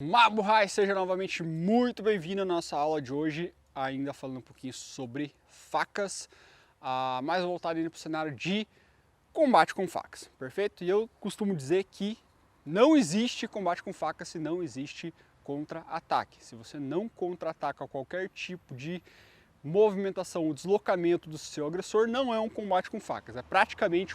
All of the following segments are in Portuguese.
Mabo Rai, seja novamente muito bem-vindo à nossa aula de hoje, ainda falando um pouquinho sobre facas, mais voltado para o cenário de combate com facas, perfeito? E eu costumo dizer que não existe combate com facas se não existe contra-ataque. Se você não contra-ataca qualquer tipo de movimentação ou deslocamento do seu agressor, não é um combate com facas, é praticamente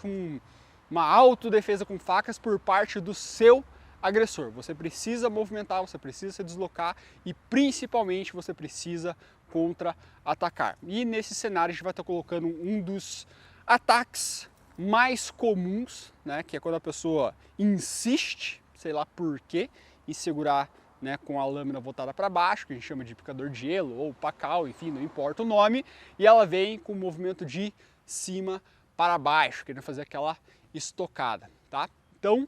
uma autodefesa com facas por parte do seu agressor. Você precisa movimentar, você precisa se deslocar e principalmente você precisa contra-atacar. E nesse cenário a gente vai estar colocando um dos ataques mais comuns, né, que é quando a pessoa insiste, sei lá por quê, em segurar, né, com a lâmina voltada para baixo, que a gente chama de picador de gelo ou pacal, enfim, não importa o nome, e ela vem com o movimento de cima para baixo, querendo fazer aquela estocada, tá? Então,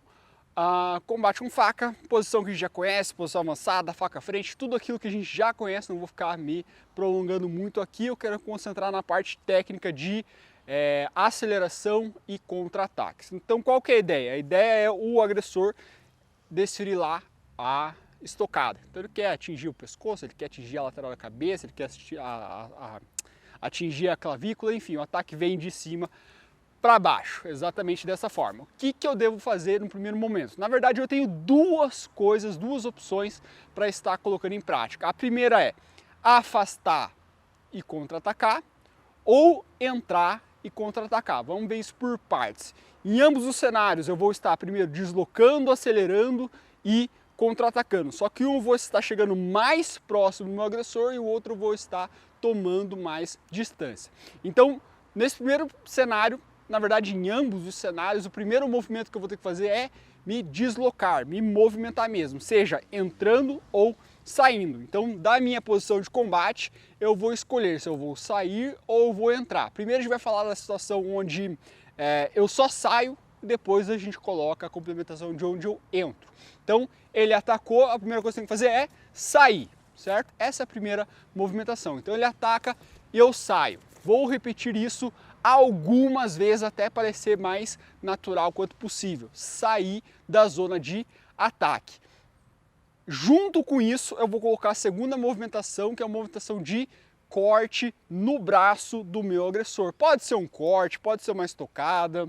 combate com faca, posição que a gente já conhece, posição avançada, faca à frente, tudo aquilo que a gente já conhece, não vou ficar me prolongando muito aqui, eu quero concentrar na parte técnica de aceleração e contra-ataques. Então qual que é a ideia? A ideia é o agressor desfilar a estocada. Então ele quer atingir o pescoço, ele quer atingir a lateral da cabeça, ele quer atingir a clavícula, enfim, o ataque vem de cima para baixo, exatamente dessa forma. O que eu devo fazer no primeiro momento? Na verdade eu tenho duas opções para estar colocando em prática. A primeira é afastar e contra-atacar ou entrar e contra-atacar. Vamos ver isso por partes. Em ambos os cenários eu vou estar primeiro deslocando, acelerando e contra-atacando. Só que um eu vou estar chegando mais próximo do meu agressor e o outro eu vou estar tomando mais distância. Então, nesse primeiro cenário, na verdade, em ambos os cenários, o primeiro movimento que eu vou ter que fazer é me deslocar, me movimentar mesmo, seja entrando ou saindo. Então, da minha posição de combate, eu vou escolher se eu vou sair ou vou entrar. Primeiro a gente vai falar da situação onde eu só saio, depois a gente coloca a complementação de onde eu entro. Então, ele atacou, a primeira coisa que tem que fazer é sair, certo? Essa é a primeira movimentação. Então, ele ataca e eu saio. Vou repetir isso algumas vezes até parecer mais natural quanto possível. Sair da zona de ataque. Junto com isso, eu vou colocar a segunda movimentação, que é a movimentação de corte no braço do meu agressor. Pode ser um corte, pode ser uma estocada,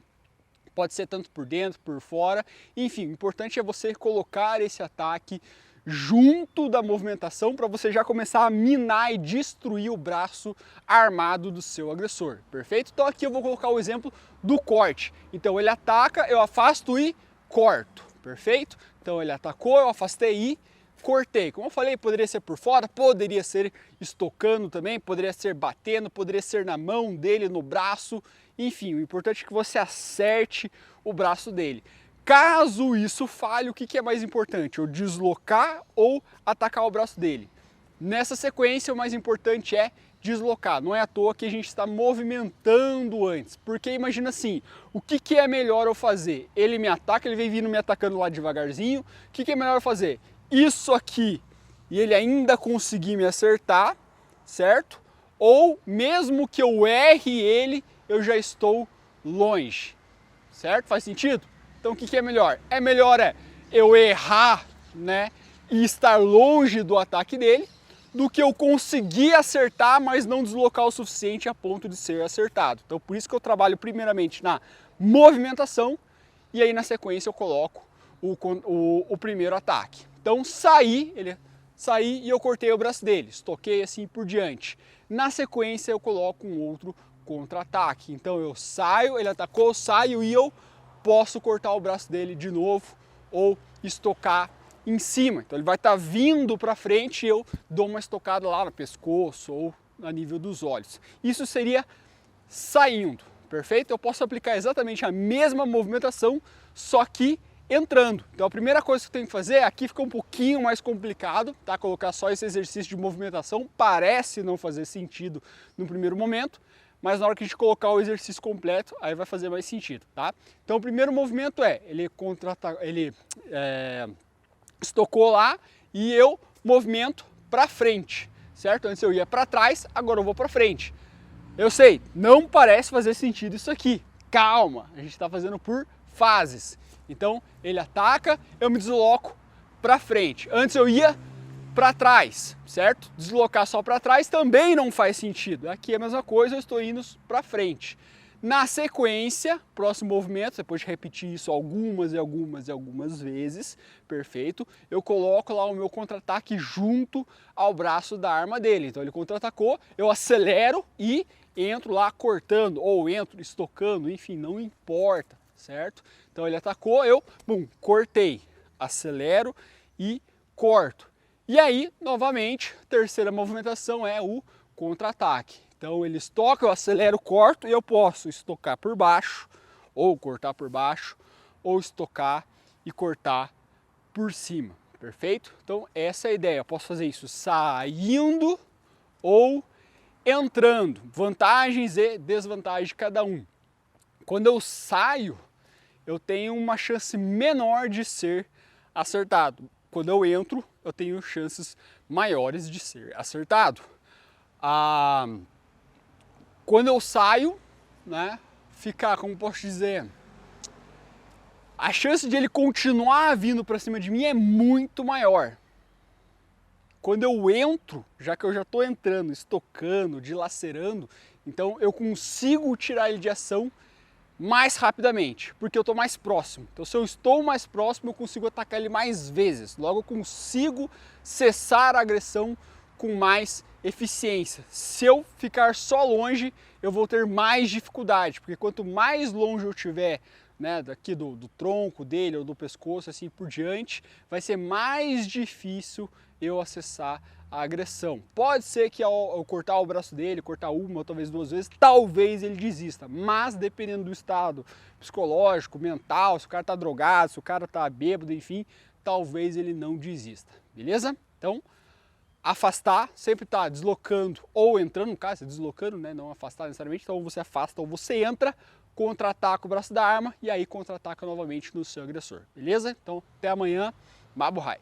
pode ser tanto por dentro, por fora. Enfim, o importante é você colocar esse ataque junto da movimentação para você já começar a minar e destruir o braço armado do seu agressor, perfeito? Então aqui eu vou colocar o exemplo do corte. Então ele ataca, eu afasto e corto, perfeito? Então ele atacou, eu afastei e cortei. Como eu falei, poderia ser por fora, poderia ser estocando também, poderia ser batendo, poderia ser na mão dele, no braço, enfim, o importante é que você acerte o braço dele. Caso isso falhe, o que é mais importante? Eu deslocar ou atacar o braço dele? Nessa sequência, o mais importante é deslocar. Não é à toa que a gente está movimentando antes. Porque imagina assim, o que é melhor eu fazer? Ele me ataca, ele vem vindo me atacando lá devagarzinho. O que é melhor eu fazer? Isso aqui e ele ainda conseguir me acertar, certo? Ou mesmo que eu erre ele, eu já estou longe, certo? Faz sentido? Então o que é melhor? Melhor eu errar, né, e estar longe do ataque dele, do que eu conseguir acertar, mas não deslocar o suficiente a ponto de ser acertado. Então por isso que eu trabalho primeiramente na movimentação e aí na sequência eu coloco o primeiro ataque. Então saí e eu cortei o braço dele, estoquei assim por diante. Na sequência eu coloco um outro contra-ataque. Então eu saio, ele atacou, eu saio e eu posso cortar o braço dele de novo ou estocar em cima. Então ele vai estar vindo para frente e eu dou uma estocada lá no pescoço ou a nível dos olhos. Isso seria saindo, perfeito? Eu posso aplicar exatamente a mesma movimentação, só que entrando. Então a primeira coisa que eu tenho que fazer, aqui fica um pouquinho mais complicado, tá? Colocar só esse exercício de movimentação parece não fazer sentido no primeiro momento, mas na hora que a gente colocar o exercício completo, aí vai fazer mais sentido, tá? Então o primeiro movimento ele estocou lá e eu movimento para frente, certo? Antes eu ia para trás, agora eu vou para frente. Eu sei, não parece fazer sentido isso aqui. Calma, a gente está fazendo por fases. Então ele ataca, eu me desloco para frente. Antes eu ia para trás, certo? Deslocar só para trás também não faz sentido. Aqui é a mesma coisa, eu estou indo para frente. Na sequência, próximo movimento, depois de repetir isso algumas vezes, perfeito, eu coloco lá o meu contra-ataque junto ao braço da arma dele. Então ele contra-atacou, eu acelero e entro lá cortando, ou entro estocando, enfim, não importa, certo? Então ele atacou, eu, cortei, acelero e corto. E aí, novamente, a terceira movimentação é o contra-ataque. Então ele estoca, eu acelero, corto e eu posso estocar por baixo, ou cortar por baixo, ou estocar e cortar por cima, perfeito? Então essa é a ideia, eu posso fazer isso saindo ou entrando, vantagens e desvantagens de cada um. Quando eu saio, eu tenho uma chance menor de ser acertado. Quando eu entro, eu tenho chances maiores de ser acertado. Quando eu saio, né, fica, como posso dizer, a chance de ele continuar vindo para cima de mim é muito maior. Quando eu entro, já que eu já estou entrando, estocando, dilacerando, então eu consigo tirar ele de ação mais rapidamente, porque eu estou mais próximo. Então se eu estou mais próximo, eu consigo atacar ele mais vezes. Logo eu consigo cessar a agressão com mais eficiência. Se eu ficar só longe, eu vou ter mais dificuldade, porque quanto mais longe eu tiver, né, daqui do tronco dele ou do pescoço, assim por diante, vai ser mais difícil eu acessar a agressão. Pode ser que ao cortar o braço dele, cortar uma ou talvez duas vezes, talvez ele desista, mas dependendo do estado psicológico, mental, se o cara tá drogado, se o cara tá bêbado, enfim, talvez ele não desista, beleza? Então, afastar, sempre tá deslocando ou entrando, no caso, deslocando, né, não afastar necessariamente, então você afasta ou você entra, contra-ataca o braço da arma e aí contra-ataca novamente no seu agressor, beleza? Então, até amanhã, Mabuhay!